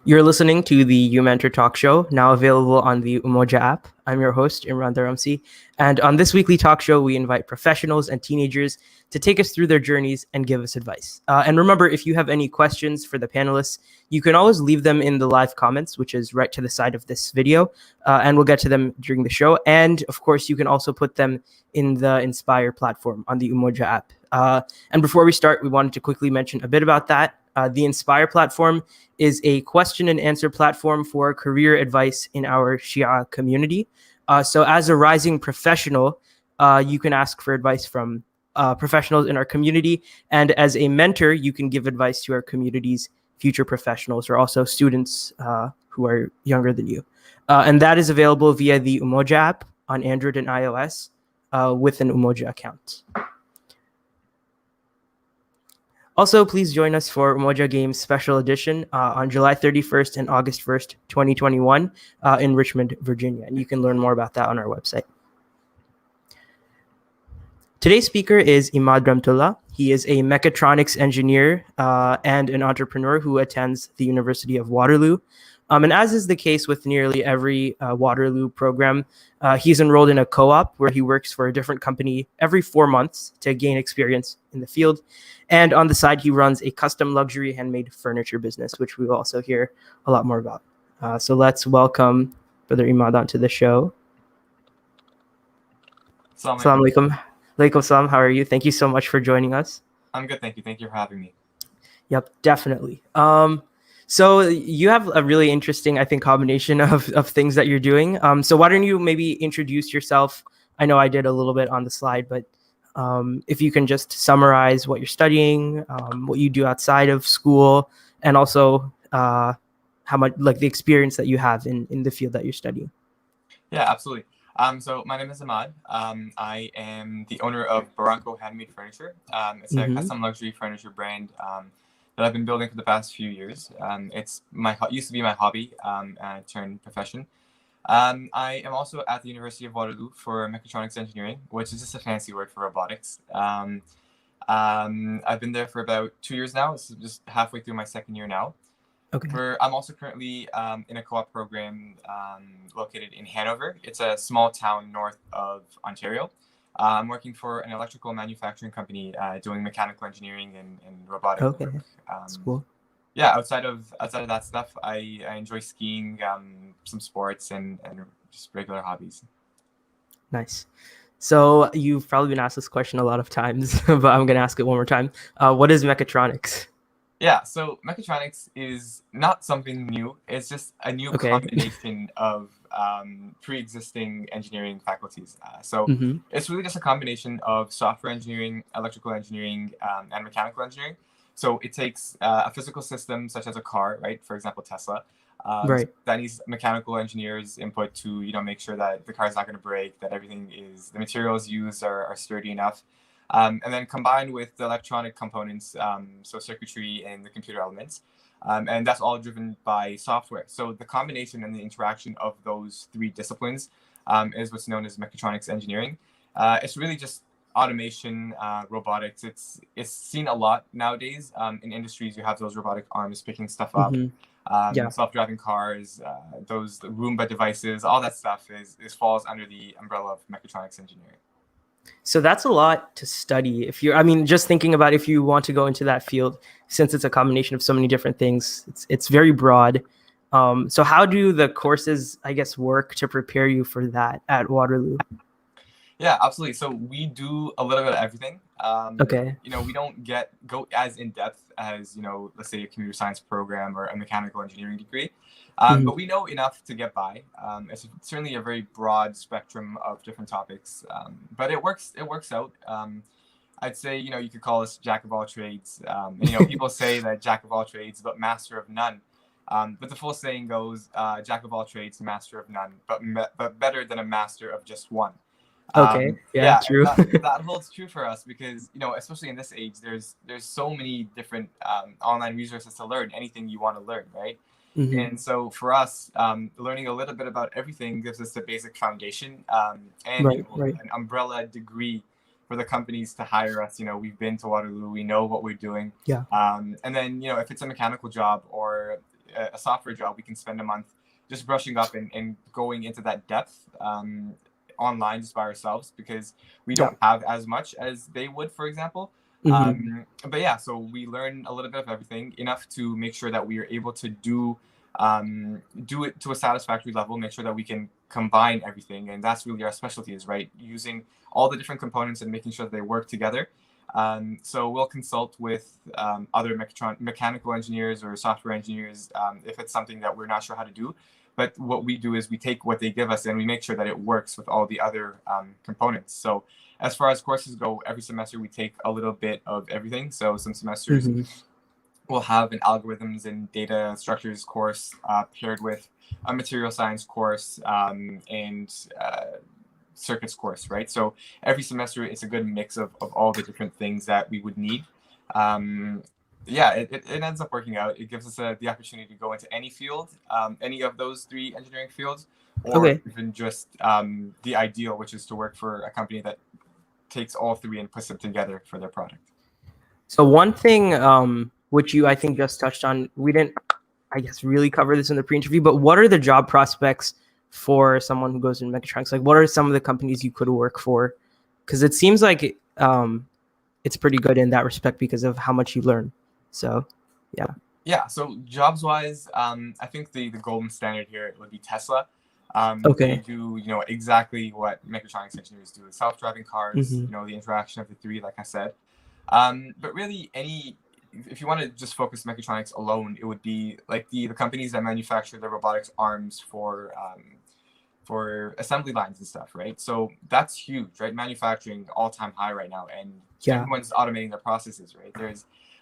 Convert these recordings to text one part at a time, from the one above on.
You're listening to the uMentor Talk Show, now available on the Umoja app. I'm your host, Imaad Remtula, and on this weekly talk show, we invite professionals and teenagers to take us through their journeys and give us advice. And remember, if you have any questions for the panelists, you can always leave them in the live comments, which is right to the side of this video, and we'll get to them during the show. And of course, you can also put them in the Inspire platform on the Umoja app. And before we start, we wanted to quickly mention a bit about that. The Inspire platform is a question and answer platform for career advice in our Shia community. So as a rising professional, you can ask for advice from professionals in our community. And as a mentor, you can give advice to our community's future professionals or also students who are younger than you. And that is available via the Umoja app on Android and iOS with an Umoja account. Also, please join us for Umoja Games Special Edition on July 31st and August 1st, 2021 in Richmond, Virginia. And you can learn more about that on our website. Today's speaker is Imaad Remtula. He is a mechatronics engineer and an entrepreneur who attends the University of Waterloo. And as is the case with nearly every Waterloo program, he's enrolled in a co-op where he works for a different company every 4 months to gain experience in the field. And on the side, he runs a custom luxury handmade furniture business, which we will also hear a lot more about. So let's welcome Brother Imaad onto the show. Assalamu alaikum. Alaikum salam. How are you? Thank you so much for joining us. I'm good, thank you. Thank you for having me. Yep, definitely. So you have a really interesting, I think, combination of things that you're doing. So why don't you maybe introduce yourself? I know I did a little bit on the slide, but if you can just summarize what you're studying, what you do outside of school, and also how much like the experience that you have in the field that you're studying. Yeah, absolutely. So my name is Imaad. I am the owner of Barranco Handmade Furniture. It's a custom luxury furniture brand that I've been building for the past few years. It's used to be my hobby and turned profession. I am also at the University of Waterloo for Mechatronics Engineering, which is just a fancy word for robotics. I've been there for about 2 years now. It's just halfway through my second year now. Okay. I'm also currently in a co-op program located in Hanover. It's a small town north of Ontario. I'm working for an electrical manufacturing company doing mechanical engineering and robotic work. That's cool. Yeah, outside of that stuff, I enjoy skiing, some sports, and just regular hobbies. Nice. So you've probably been asked this question a lot of times, but I'm going to ask it one more time. What is mechatronics? Yeah, so mechatronics is not something new. It's just a new combination of pre-existing engineering faculties. It's really just a combination of software engineering, electrical engineering, and mechanical engineering. So it takes a physical system such as a car, right? For example, Tesla. Right. That needs mechanical engineers' input to make sure that the car is not going to break, that the materials used are sturdy enough. And then combined with the electronic components, so circuitry and the computer elements. And that's all driven by software. So the combination and the interaction of those three disciplines is what's known as mechatronics engineering. It's really just automation, robotics. It's seen a lot nowadays in industries. You have those robotic arms picking stuff up, self-driving cars, those Roomba devices, all that stuff falls under the umbrella of mechatronics engineering. So that's a lot to study. Just thinking about if you want to go into that field, since it's a combination of so many different things, it's very broad. So how do the courses, I guess, work to prepare you for that at Waterloo? Yeah, absolutely. So we do a little bit of everything. We don't go as in depth as, let's say a computer science program or a mechanical engineering degree. But we know enough to get by. It's certainly a very broad spectrum of different topics, but it works out. I'd say, you could call us jack of all trades. People say that jack of all trades, but master of none. But the full saying goes, jack of all trades, master of none, but better than a master of just one. True. That holds true for us because, especially in this age, there's so many different online resources to learn anything you want to learn, right? And so for us, learning a little bit about everything gives us the basic foundation and an umbrella degree for the companies to hire us. We've been to Waterloo, we know what we're doing. And then, if it's a mechanical job or a software job, we can spend a month just brushing up and going into that depth online just by ourselves, because we don't have as much as they would, for example. But yeah, so we learn a little bit of everything, enough to make sure that we are able to do it to a satisfactory level, make sure that we can combine everything. And that's really our specialty, is right, using all the different components and making sure that they work together. So we'll consult with other mechanical engineers or software engineers if it's something that we're not sure how to do. But what we do is we take what they give us and we make sure that it works with all the other components. So as far as courses go, every semester we take a little bit of everything. So some semesters we'll have an algorithms and data structures course paired with a material science course and circuits course, right? So every semester it's a good mix of all the different things that we would need. Yeah, it ends up working out. It gives us the opportunity to go into any field, any of those 3 engineering fields, or even just the ideal, which is to work for a company that takes all 3 and puts them together for their product. So one thing which you, I think, just touched on, we didn't, I guess, really cover this in the pre-interview, but what are the job prospects for someone who goes into mechatronics? Like, what are some of the companies you could work for? Because it seems like it's pretty good in that respect because of how much you learn. So, yeah. Yeah. So jobs-wise, I think the golden standard here would be Tesla. They do, exactly what mechatronics engineers do: self-driving cars. The interaction of the 3, like I said. But really, if you want to just focus mechatronics alone, it would be like the companies that manufacture the robotics arms for assembly lines and stuff, right? So that's huge, right? Manufacturing all-time high right now, and everyone's automating their processes, right?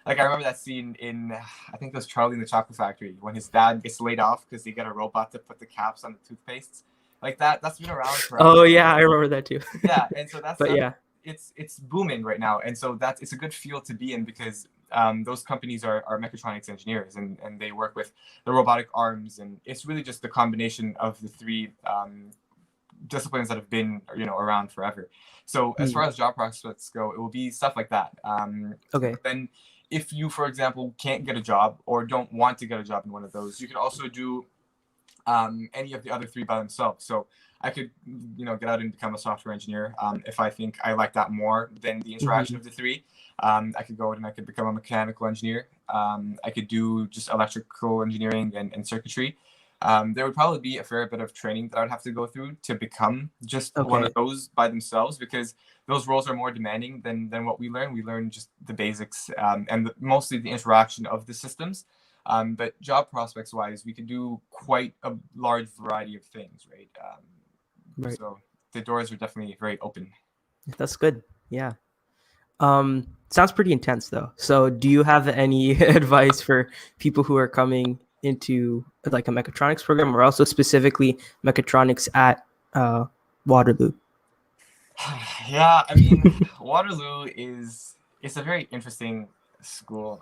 I remember that scene in, I think it was Charlie in the Chocolate Factory, when his dad gets laid off because they get a robot to put the caps on the toothpastes. Like that's been around forever. Oh yeah, I remember that too. Yeah, and so it's booming right now, and so it's a good field to be in, because those companies are mechatronics engineers, and they work with the robotic arms, and it's really just the combination of the 3 disciplines that have been around forever. So as far as job prospects go, it will be stuff like that. Then if you, for example, can't get a job or don't want to get a job in one of those, you could also do any of the other 3 by themselves. So I could, get out and become a software engineer if I think I like that more than the interaction of the 3. I could go out and I could become a mechanical engineer. I could do just electrical engineering and circuitry. There would probably be a fair bit of training that I would have to go through to become just one of those by themselves, because those roles are more demanding than what we learn. We learn just the basics and mostly the interaction of the systems. But job prospects wise, we can do quite a large variety of things, right? So the doors are definitely very open. That's good. Yeah. Sounds pretty intense though. So do you have any advice for people who are coming into like a mechatronics program, or also specifically mechatronics at Waterloo? Yeah, I mean, Waterloo it's a very interesting school.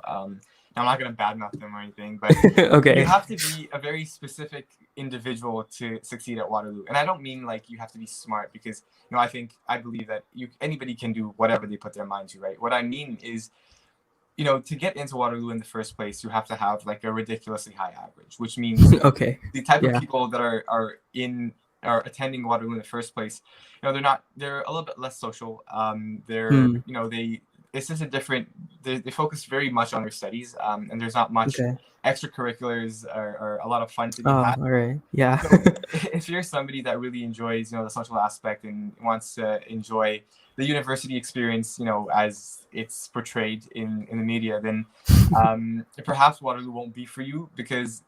I'm not going to badmouth them or anything, but you have to be a very specific individual to succeed at Waterloo. And I don't mean like you have to be smart, because I believe that anybody can do whatever they put their mind to, right? What I mean is, to get into Waterloo in the first place, you have to have like a ridiculously high average, which means the type of people that are attending Waterloo in the first place, they're a little bit less social. It's just they focus very much on their studies, and there's not much extracurriculars or a lot of fun to be had. All right. Yeah. So if you're somebody that really enjoys, the social aspect and wants to enjoy the university experience, as it's portrayed in the media, then perhaps Waterloo won't be for you, because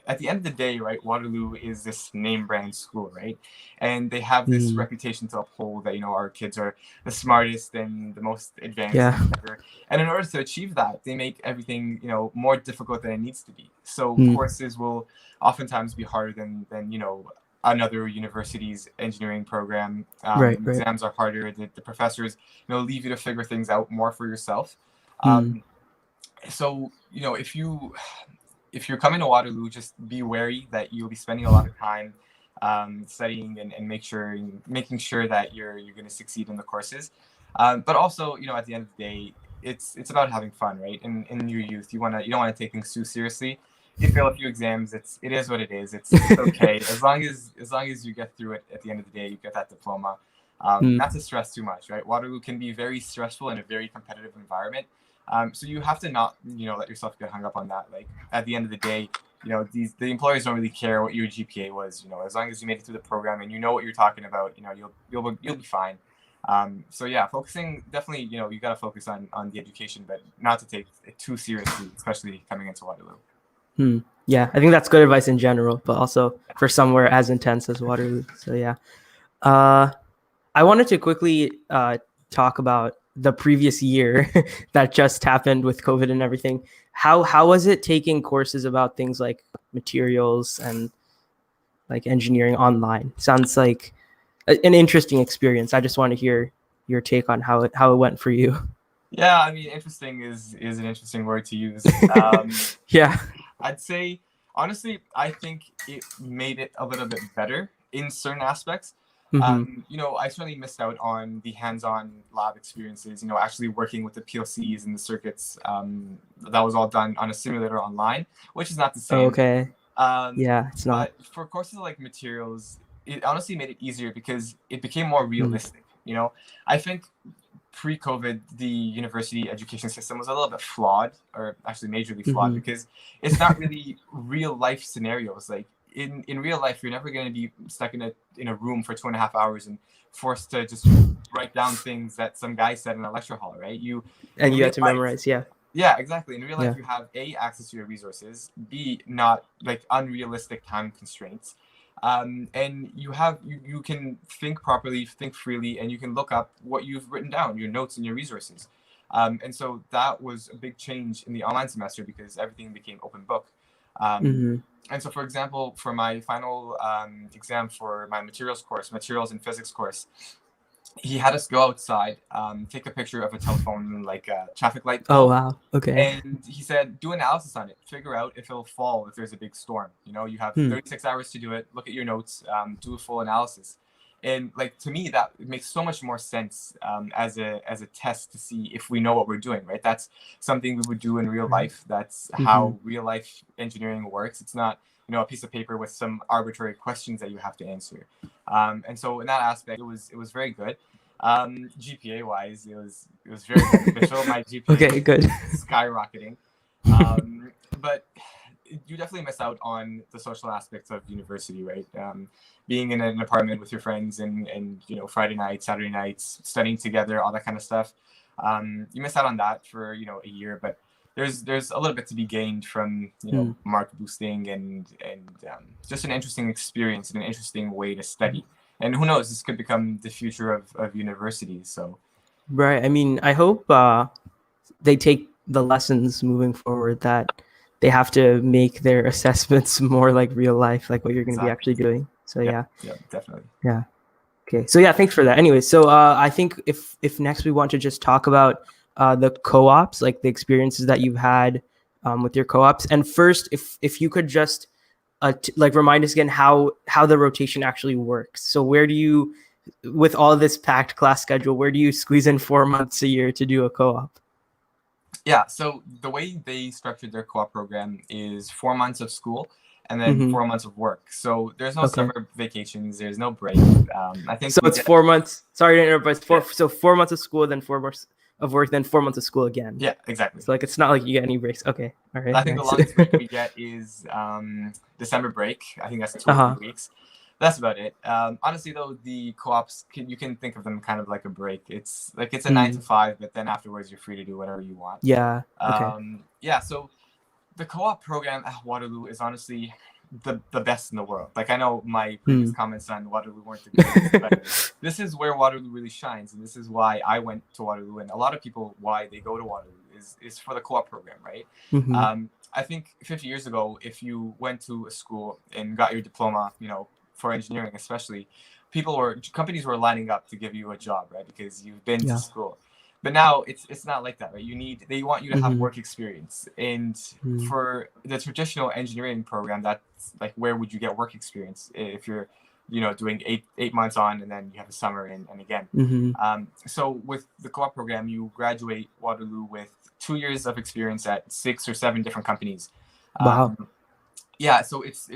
at the end of the day, right, Waterloo is this name brand school, right? And they have this reputation to uphold that, our kids are the smartest and the most advanced ever. And in order to achieve that, they make everything, more difficult than it needs to be. So courses will oftentimes be harder than another university's engineering program. Exams are harder. The professors, leave you to figure things out more for yourself. So, if you're coming to Waterloo, just be wary that you'll be spending a lot of time studying and making sure that you're going to succeed in the courses. But also, at the end of the day, it's about having fun, right? In your youth, you don't want to take things too seriously. you fail a few exams, it is what it is. It's okay as long as you get through it. At the end of the day, you get that diploma. Not to stress too much, right? Waterloo can be very stressful in a very competitive environment. So you have to not, let yourself get hung up on that. Like at the end of the day, the employers don't really care what your GPA was. As long as you made it through the program and you know what you're talking about, you'll be fine. So yeah, focusing definitely, you got to focus on the education, but not to take it too seriously, especially coming into Waterloo. Yeah, I think that's good advice in general, but also for somewhere as intense as Waterloo. So yeah. I wanted to quickly talk about the previous year that just happened with COVID and everything. How was it taking courses about things like materials and like engineering online? Sounds like an interesting experience. I just want to hear your take on how it went for you. Yeah, I mean, interesting is an interesting word to use. Yeah. I'd say, honestly, I think it made it a little bit better in certain aspects. I certainly missed out on the hands-on lab experiences, actually working with the PLCs and the circuits. That was all done on a simulator online, which is not the same. Okay. Yeah, it's not. But for courses like materials, it honestly made it easier because it became more realistic. I think pre-COVID, the university education system was a little bit flawed, or actually majorly flawed, because it's not really real life scenarios. Like in real life, you're never going to be stuck in a room for 2.5 hours and forced to just write down things that some guy said in a lecture hall, right? You had to memorize, yeah. Yeah, exactly. In real life, you have A, access to your resources, B, not like unrealistic time constraints. And you can think properly, think freely, and you can look up what you've written down, your notes and your resources. And so that was a big change in the online semester because everything became open book. And so, for example, for my final exam for my materials and physics course, he had us go outside, take a picture of a telephone, like a traffic light pole. Oh, wow. Okay. And he said, do analysis on it. Figure out if it'll fall if there's a big storm. You have 36 hours to do it. Look at your notes, do a full analysis. And like, to me, that makes so much more sense as a test to see if we know what we're doing, right? That's something we would do in real life. That's how real life engineering works. It's not, a piece of paper with some arbitrary questions that you have to answer. And so in that aspect, it was very good. GPA wise, it was very beneficial. My GPA good. skyrocketing. But you definitely miss out on the social aspects of university, right? Being in an apartment with your friends and Friday nights, Saturday nights, studying together, all that kind of stuff. You miss out on that for a year, but there's a little bit to be gained from mark boosting and just an interesting experience and an interesting way to study. And who knows, this could become the future of universities. So right. I mean, I hope they take the lessons moving forward that they have to make their assessments more like real life, like what you're going to be actually doing. So yeah, definitely. Yeah. Okay. So yeah, thanks for that. Anyway, so I think if next we want to just talk about the co-ops, like the experiences that you've had with your co-ops, and first, if you could just like remind us again how the rotation actually works. So where do you, with all this packed class schedule, where do you squeeze in 4 months a year to do a co-op? Yeah. So the way they structured their co-op program is 4 months of school and then 4 months of work. So there's no summer vacations. There's no break. I think so. It's 4 months. Sorry to interrupt, but it's four. Yeah. So 4 months of school, then 4 months of work, then 4 months of school again. Yeah, exactly. So like it's not like you get any breaks. Okay, all right. I think the longest break we get is December break. I think that's 2 or 3 weeks. That's about it. Honestly, though, the co-ops you can think of them kind of like a break. It's like it's a 9 to 5, but then afterwards you're free to do whatever you want. Yeah. Okay. Yeah. So the co-op program at Waterloo is honestly the best in the world. Like I know my previous comments on Waterloo weren't the greatest, but this is where Waterloo really shines, and this is why I went to Waterloo, and a lot of people why they go to Waterloo is for the co-op program, right? I think 50 years ago, if you went to a school and got your diploma, for engineering especially, companies were lining up to give you a job, right? Because you've been to school. But now it's not like that, right? They want you to have work experience. And for the traditional engineering program, that's like, where would you get work experience if you're, doing eight months on and then you have a summer and again. So with the co-op program, you graduate Waterloo with 2 years of experience at 6 or 7 different companies. Wow. Yeah, so it's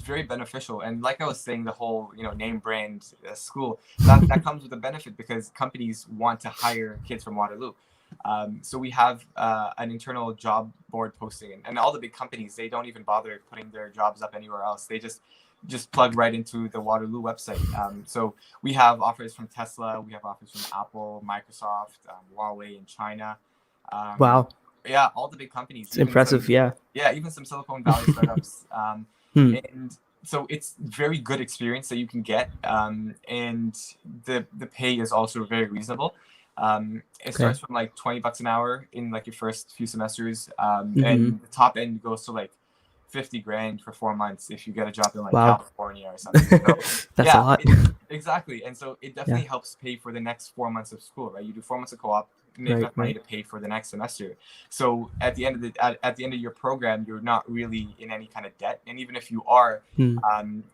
very beneficial, and like I was saying, the whole name brand school that comes with a benefit because companies want to hire kids from Waterloo. So we have an internal job board posting, and all the big companies, they don't even bother putting their jobs up anywhere else. They just plug right into the Waterloo website. So we have offers from Tesla, we have offers from Apple, Microsoft, Huawei in China. Um, Wow, yeah, all the big companies, it's impressive. Yeah. even some Silicon Valley startups. Hmm. And so it's very good experience that you can get, and the pay is also very reasonable. It Okay. starts from like $20 an hour in like your first few semesters, Hmm. and the top end goes to like 50 grand for 4 months if you get a job in like Wow. California or something. So That's a yeah, lot. exactly. And so it Yeah. definitely helps pay for the next 4 months of school, right? You do 4 months of co-op, make Right. enough money Right. to pay for the next semester. So at the end of at the end of your program, you're not really in any kind of debt. And even if you are, Hmm.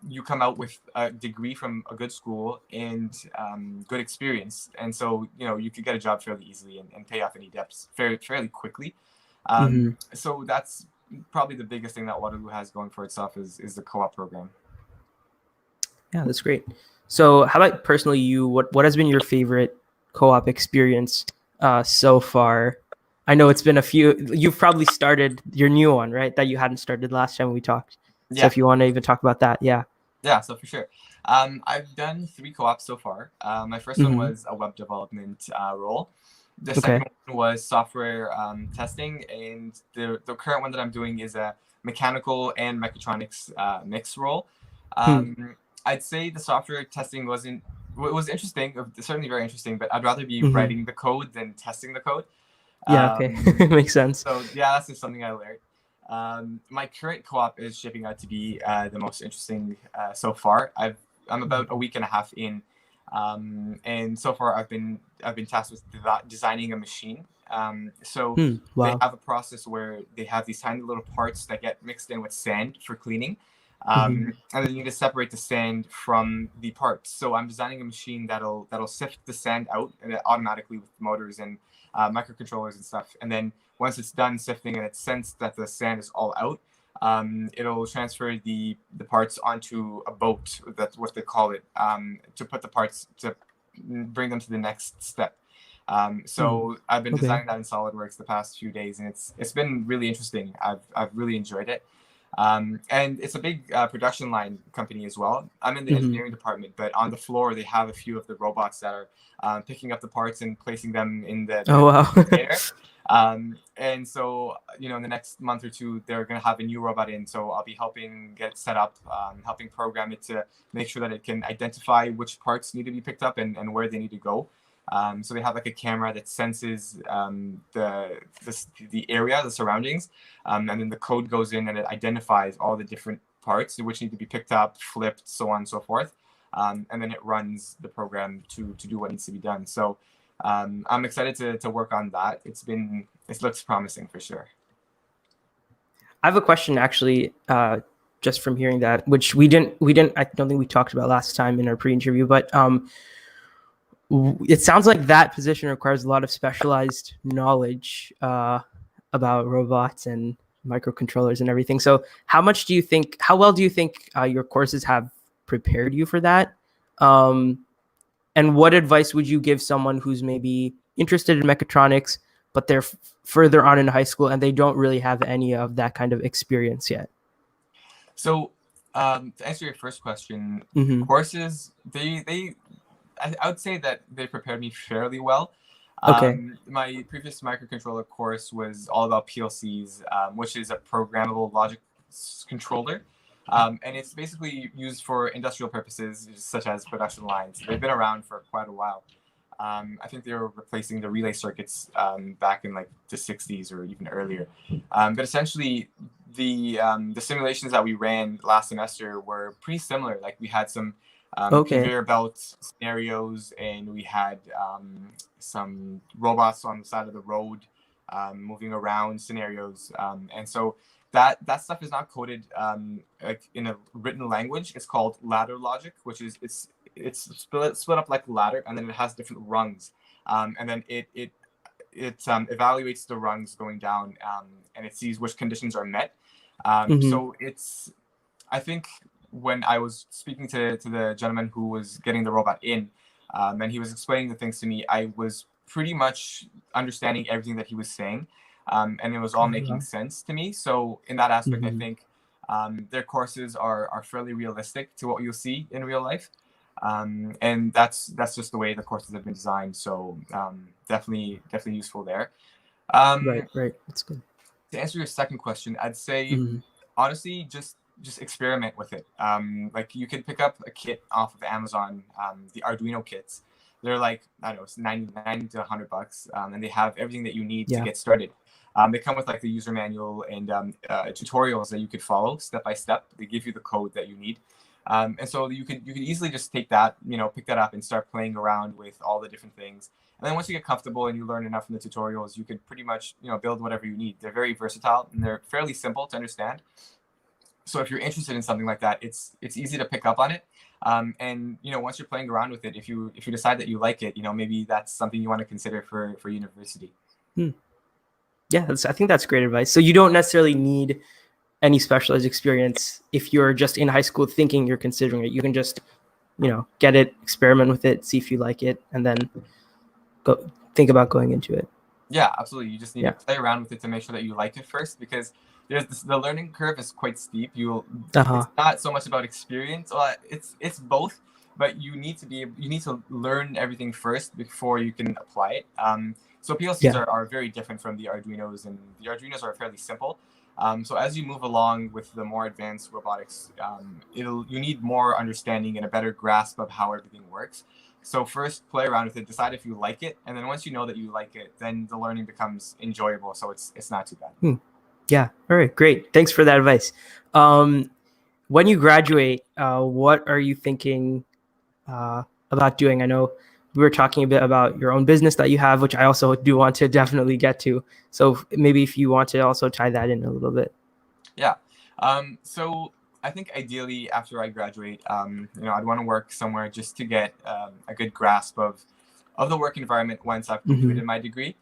you come out with a degree from a good school and good experience. And so you could get a job fairly easily and pay off any debts fairly quickly. Hmm. So that's probably the biggest thing that Waterloo has going for itself is the co-op program. Yeah, that's great. So, how about personally you? What has been your favorite co-op experience so far? I know it's been a few. You've probably started your new one, right? That you hadn't started last time we talked. So, Yeah. if you want to even talk about that, yeah. Yeah, so for sure. I've done 3 co-ops so far. My first one Hmm. was a web development role. The Okay. second one was software testing, and the current one that I'm doing is a mechanical and mechatronics mix role. Hmm. I'd say the software testing it was interesting, certainly very interesting, but I'd rather be Hmm. writing the code than testing the code. Yeah. Okay. Um, Makes sense. so yeah, that's just something I learned. My current co-op is shaping out to be the most interesting so far. I'm about a week and a half in, and so far I've been tasked with designing a machine. So Hmm. they Wow. have a process where they have these tiny little parts that get mixed in with sand for cleaning, Hmm. and then you need to separate the sand from the parts. So I'm designing a machine that'll sift the sand out automatically with motors and microcontrollers and stuff, and then once it's done sifting and it's sensed that the sand is all out, it'll transfer the parts onto a boat. That's what they call it, to put the parts to bring them to the next step. Hmm. So I've been Okay. designing that in SolidWorks the past few days, and it's been really interesting. I've really enjoyed it. And it's a big production line company as well. I'm in the Hmm. engineering department, but on the floor they have a few of the robots that are picking up the parts and placing them in Oh the wow. container. And so, in the next month or two, they're going to have a new robot in. So I'll be helping get it set up, helping program it to make sure that it can identify which parts need to be picked up and where they need to go. So they have like a camera that senses the area, the surroundings, and then the code goes in and it identifies all the different parts which need to be picked up, flipped, so on and so forth. And then it runs the program to do what needs to be done. So I'm excited to work on that. It looks promising for sure. I have a question actually, just from hearing that, which I don't think we talked about last time in our pre-interview, but it sounds like that position requires a lot of specialized knowledge about robots and microcontrollers and everything. So, how well do you think your courses have prepared you for that? Um, and what advice would you give someone who's maybe interested in mechatronics, but they're further on in high school and they don't really have any of that kind of experience yet? So to answer your first question, Mm-hmm. courses I would say that they prepared me fairly well. Okay. My previous microcontroller course was all about PLCs, which is a programmable logic controller. And it's basically used for industrial purposes, such as production lines. They've been around for quite a while. I think they were replacing the relay circuits back in like the 60s or even earlier. But essentially, the simulations that we ran last semester were pretty similar. Like we had some Okay. conveyor belt scenarios, and we had some robots on the side of the road moving around scenarios, and so that stuff is not coded like in a written language. It's called ladder logic, which is it's split up like ladder, and then it has different rungs, and then it evaluates the rungs going down, and it sees which conditions are met. So I think when I was speaking to the gentleman who was getting the robot in, and he was explaining the things to me, I was pretty much understanding everything that he was saying, and it was all making sense to me. So in that aspect, I think their courses are fairly realistic to what you'll see in real life, and that's just the way the courses have been designed. So definitely useful there. Right. That's good. To answer your second question, I'd say honestly, just experiment with it. Like you can pick up a kit off of Amazon, the Arduino kits. They're like, I don't know, it's 99 to $100, and they have everything that you need to get started. They come with like the user manual and tutorials that you could follow step by step. They give you the code that you need. And so you could easily just take that, pick that up and start playing around with all the different things. And then once you get comfortable and you learn enough from the tutorials, you could pretty much, build whatever you need. They're very versatile and they're fairly simple to understand. So if you're interested in something like that, it's easy to pick up on it. And once you're playing around with it, if you decide that you like it, maybe that's something you want to consider for university. Yeah, I think that's great advice. So you don't necessarily need any specialized experience if you're just in high school thinking you're considering it. You can just, get it, experiment with it, see if you like it, and then go think about going into it. Yeah, absolutely. You just need to play around with it to make sure that you like it first, because the learning curve is quite steep. It's not so much about experience. Well, it's both, but you need to learn everything first before you can apply it. So PLCs are very different from the Arduinos, and the Arduinos are fairly simple. So as you move along with the more advanced robotics, you need more understanding and a better grasp of how everything works. So first, play around with it, decide if you like it, and then once you know that you like it, then the learning becomes enjoyable. So it's not too bad. Yeah. All right. Great. Thanks for that advice. When you graduate, what are you thinking about doing? I know we were talking a bit about your own business that you have, which I also do want to definitely get to. So maybe if you want to also tie that in a little bit. Yeah. So I think ideally after I graduate, I'd want to work somewhere just to get a good grasp of the work environment once I've completed my degree.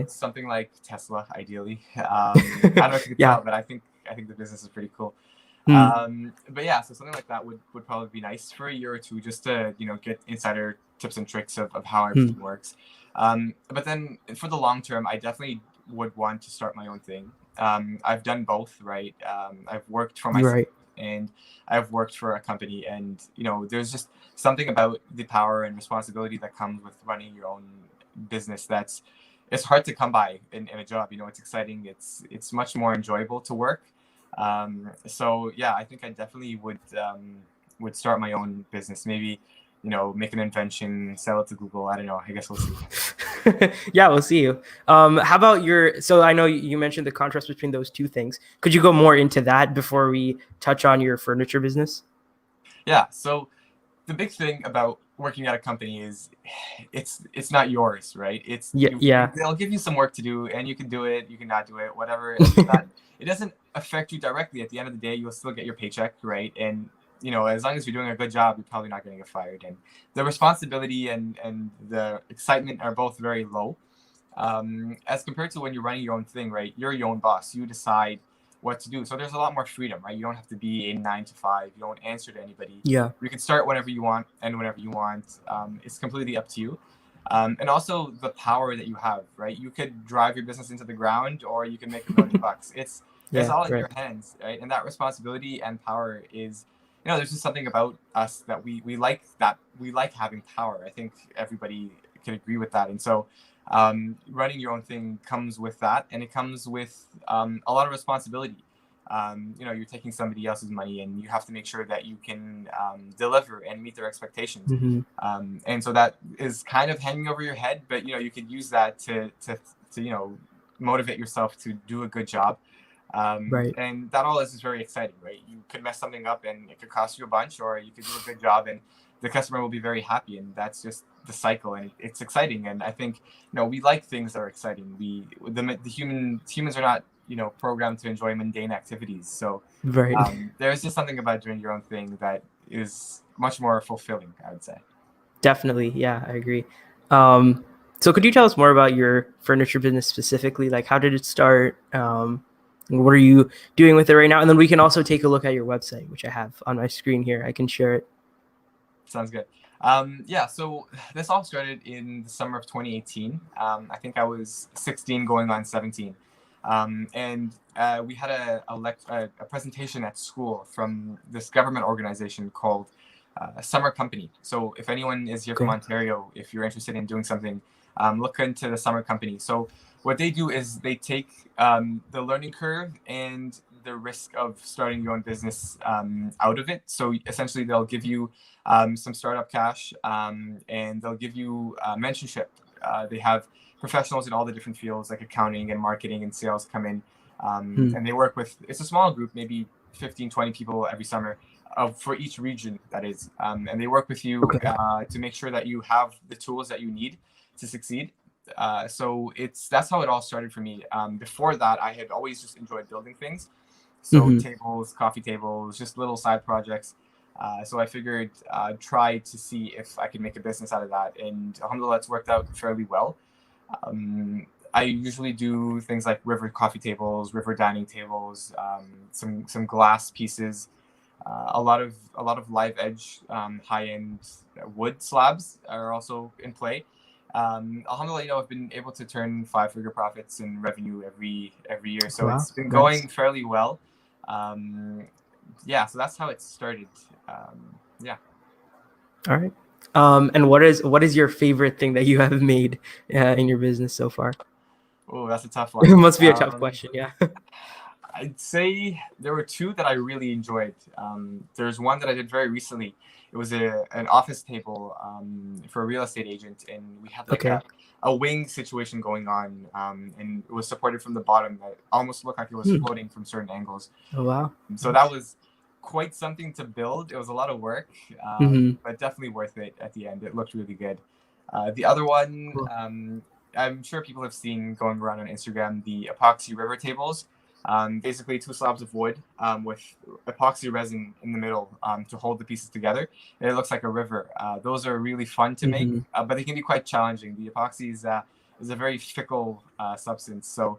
Something like Tesla, ideally. I don't know if you can tell, but I think the business is pretty cool. But yeah, so something like that would probably be nice for a year or two, just to get insider tips and tricks of how everything works. But then for the long term, I definitely would want to start my own thing. I've done both, right? I've worked for myself and I've worked for a company, and there's just something about the power and responsibility that comes with running your own business it's hard to come by in a job. It's exciting. It's much more enjoyable to work. So yeah, I think I definitely would start my own business. Maybe, make an invention, sell it to Google. I don't know. I guess we'll see. Yeah, we'll see you. How about so I know you mentioned the contrast between those two things. Could you go more into that before we touch on your furniture business? Yeah. So the big thing about working at a company is it's not yours, right? They'll give you some work to do, and you can do it, you can not do it, whatever. It doesn't affect you directly. At the end of the day, you'll still get your paycheck, right? And as long as you're doing a good job, you're probably not going to get fired. And the responsibility and the excitement are both very low, as compared to when you're running your own thing, right? You're your own boss. You decide what to do. So there's a lot more freedom, right? You don't have to be in 9 to 5. You don't answer to anybody. Yeah. You can start whenever you want and whenever you want. It's completely up to you. And also the power that you have, right? You could drive your business into the ground, or you can make $1 million. It's all in your hands, right? And that responsibility and power is, there's just something about us that we like having power. I think everybody can agree with that. And so running your own thing comes with that, and it comes with a lot of responsibility. You're taking somebody else's money, and you have to make sure that you can deliver and meet their expectations. And so that is kind of hanging over your head, but you could use that to motivate yourself to do a good job. Right. And that all is very exciting, right? You could mess something up and it could cost you a bunch, or you could do a good job and the customer will be very happy, and that's just the cycle, and it's exciting. And I think we like things that are exciting. Humans are not programmed to enjoy mundane activities. So there's just something about doing your own thing that is much more fulfilling, I would say. Definitely, yeah, I agree. So could you tell us more about your furniture business specifically? Like, how did it start? What are you doing with it right now? And then we can also take a look at your website, which I have on my screen here. I can share it. Sounds good. Yeah, so this all started in the summer of 2018. I think I was 16 going on 17. And we had a presentation at school from this government organization called Summer Company. So if anyone is here from Ontario, if you're interested in doing something, look into the Summer Company. So what they do is they take the learning curve and the risk of starting your own business out of it. So essentially, they'll give you some startup cash, and they'll give you mentorship. They have professionals in all the different fields like accounting and marketing and sales come in, and they work with, it's a small group, maybe 15, 20 people every summer for each region, that is. And they work with you to make sure that you have the tools that you need to succeed. So that's how it all started for me. Before that, I had always just enjoyed building things. So tables, coffee tables, just little side projects. So I figured try to see if I could make a business out of that. And alhamdulillah, it's worked out fairly well. I usually do things like river coffee tables, river dining tables, some glass pieces, a lot of live edge, high-end wood slabs are also in play. Alhamdulillah, I've been able to turn 5-figure profits in revenue every year. So it's been going fairly well. So that's how it started. All right. And what is your favorite thing that you have made in your business so far? Oh, that's a tough one. It must be a tough question. Yeah. I'd say there were two that I really enjoyed. There's one that I did very recently. It was an office table for a real estate agent, and we had like a wing situation going on, and it was supported from the bottom. That almost looked like it was floating from certain angles. Oh wow! So that was quite something to build. It was a lot of work, but definitely worth it at the end. It looked really good. The other one, I'm sure people have seen going around on Instagram, the epoxy river tables. Basically 2 slabs of wood with epoxy resin in the middle to hold the pieces together. And it looks like a river. Those are really fun to make, but they can be quite challenging. The epoxy is a very fickle substance. So,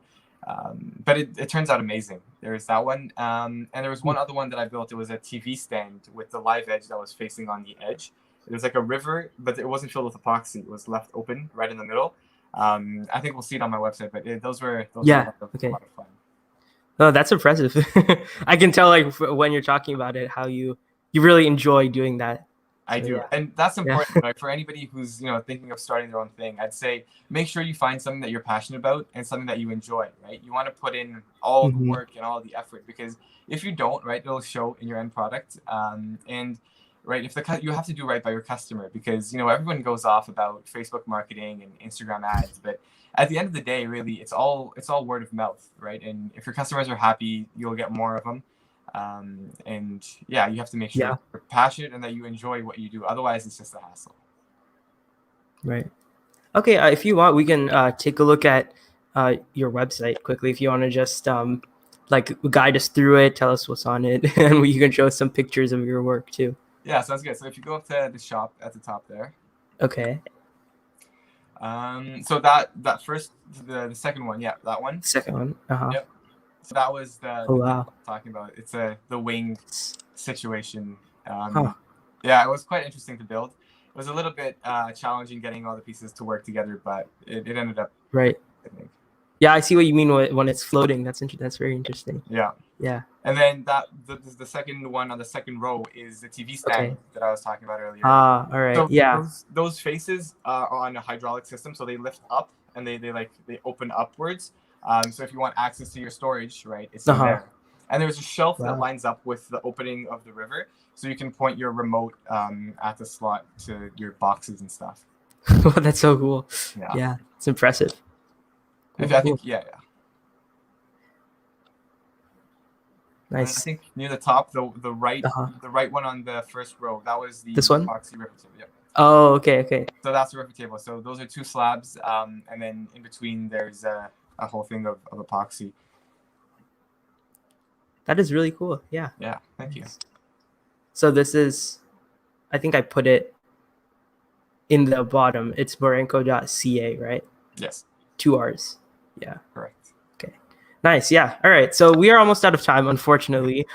but it turns out amazing. There's that one. And there was one other one that I built. It was a TV stand with the live edge that was facing on the edge. It was like a river, but it wasn't filled with epoxy. It was left open right in the middle. I think we'll see it on my website, but those were a lot of fun. Oh, that's impressive. I can tell, like, when you're talking about it, how you really enjoy doing that. I do. And that's important, right? For anybody who's, thinking of starting their own thing, I'd say make sure you find something that you're passionate about and something that you enjoy, right? You want to put in all the work and all the effort, because if you don't, right, it'll show in your end product. And right, you have to do right by your customer, because everyone goes off about Facebook marketing and Instagram ads, but at the end of the day, really, it's all word of mouth, right? And if your customers are happy, you'll get more of them. And you have to make sure you're passionate and that you enjoy what you do. Otherwise, it's just a hassle. Right. Okay. If you want, we can take a look at your website quickly. If you want to just guide us through it, tell us what's on it, and you can show us some pictures of your work too. Yeah, sounds good. So if you go up to the shop at the top there. Okay. So that first, the second one, that one. Second one. Yep. So that was the wow. I'm talking about. It's the wing situation. Yeah, it was quite interesting to build. It was a little bit challenging getting all the pieces to work together, but it ended up right. Yeah, I see what you mean when it's floating. That's very interesting. Yeah. Yeah. And then the second one on the second row is the TV stand that I was talking about earlier. All right. So those faces are on a hydraulic system, so they lift up and they open upwards. So if you want access to your storage, right, it's in there. And there's a shelf that lines up with the opening of the river, so you can point your remote at the slot to your boxes and stuff. That's so cool. Yeah, it's impressive. I think, yeah. Nice. I think near the top, the right one on the first row, that was the epoxy river table. Yep. Oh, okay. So that's the river table. So those are 2 slabs, and then in between there's a whole thing of epoxy. That is really cool. Yeah. Yeah. Thank you. So this is, I think I put it in the bottom. It's morenco.ca, right? Yes. 2 R's. Yeah. Correct. Okay. Nice. Yeah. All right. So we are almost out of time, unfortunately.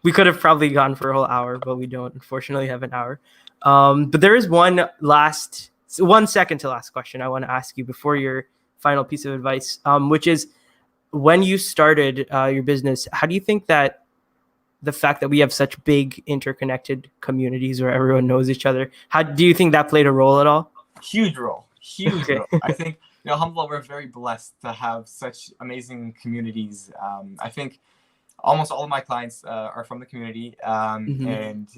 We could have probably gone for a whole hour, but we don't unfortunately have an hour. But there is one second to last question I want to ask you before your final piece of advice, which is when you started your business, how do you think that the fact that we have such big interconnected communities where everyone knows each other, how do you think that played a role at all? Huge role. Okay. I think, Humboldt, we're very blessed to have such amazing communities. I think almost all of my clients are from the community, Mhm. and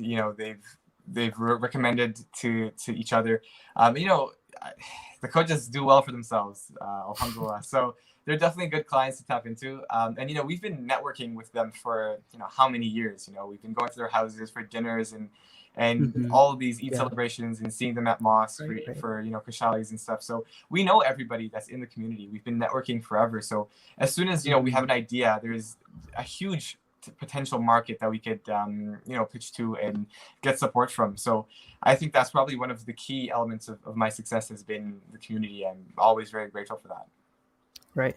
they've recommended to each other. The coaches do well for themselves, alhamdulillah. So they're definitely good clients to tap into. And we've been networking with them for how many years? We've been going to their houses for dinners and Mhm. all of these Eid Yeah. celebrations and seeing them at mosques Right. for kashalis and stuff. So we know everybody that's in the community. We've been networking forever. So as soon as we have an idea, there's a huge potential market that we could pitch to and get support from. So I think that's probably one of the key elements of my success has been the community. I'm always very grateful for that. Right.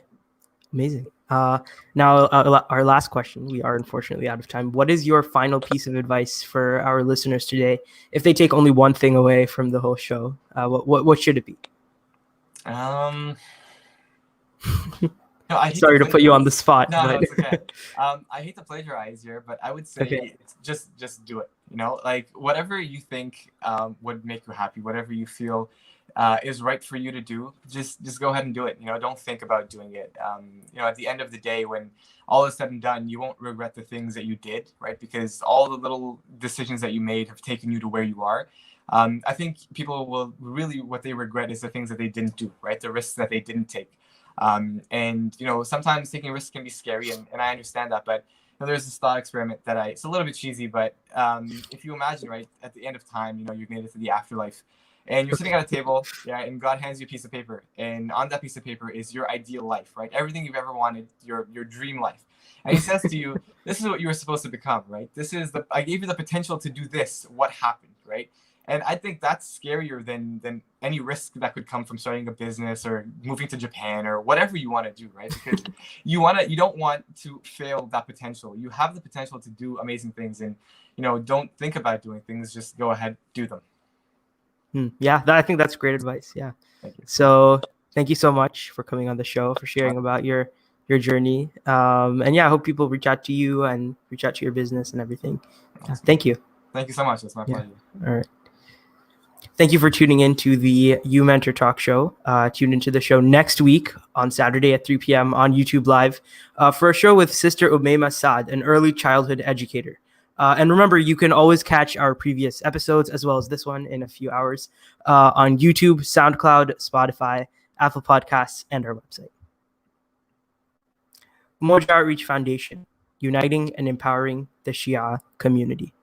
Amazing. Now, our last question. We are unfortunately out of time. What is your final piece of advice for our listeners today? If they take only one thing away from the whole show, what should it be? No, I hate Sorry to put you on the plagiarize. spot, No, but it's okay. I hate to plagiarize here, but I would say okay. just do it. Like whatever you think would make you happy, whatever you feel is right for you to do, just go ahead and do it. Don't think about doing it. At the end of the day, when all is said and done, you won't regret the things that you did, right? Because all the little decisions that you made have taken you to where you are. I think people will really, what they regret is the things that they didn't do, right? The risks that they didn't take. And sometimes taking risks can be scary, and I understand that. But there's this thought experiment that it's a little bit cheesy, but if you imagine, right, at the end of time, you've made it to the afterlife, and you're sitting at a table, yeah, and God hands you a piece of paper, and on that piece of paper is your ideal life, right? Everything you've ever wanted, your dream life. And he says to you, this is what you were supposed to become, right? I gave you the potential to do this. What happened, right? And I think that's scarier than any risk that could come from starting a business or moving to Japan or whatever you want to do, right? Because you don't want to fail that potential. You have the potential to do amazing things, and don't think about doing things. Just go ahead, do them. Yeah, I think that's great advice. Yeah. Thank you. So thank you so much for coming on the show, for sharing about your journey. And yeah, I hope people reach out to you and reach out to your business and everything. Awesome. Thank you. Thank you so much. It's my pleasure. All right. Thank you for tuning in to the uMentor Talk Show. Tune into the show next week on Saturday at 3 p.m. on YouTube Live for a show with Sister Umayma Saad, an early childhood educator. And remember, you can always catch our previous episodes as well as this one in a few hours on YouTube, SoundCloud, Spotify, Apple Podcasts, and our website. Umoja Outreach Foundation, uniting and empowering the Shia community.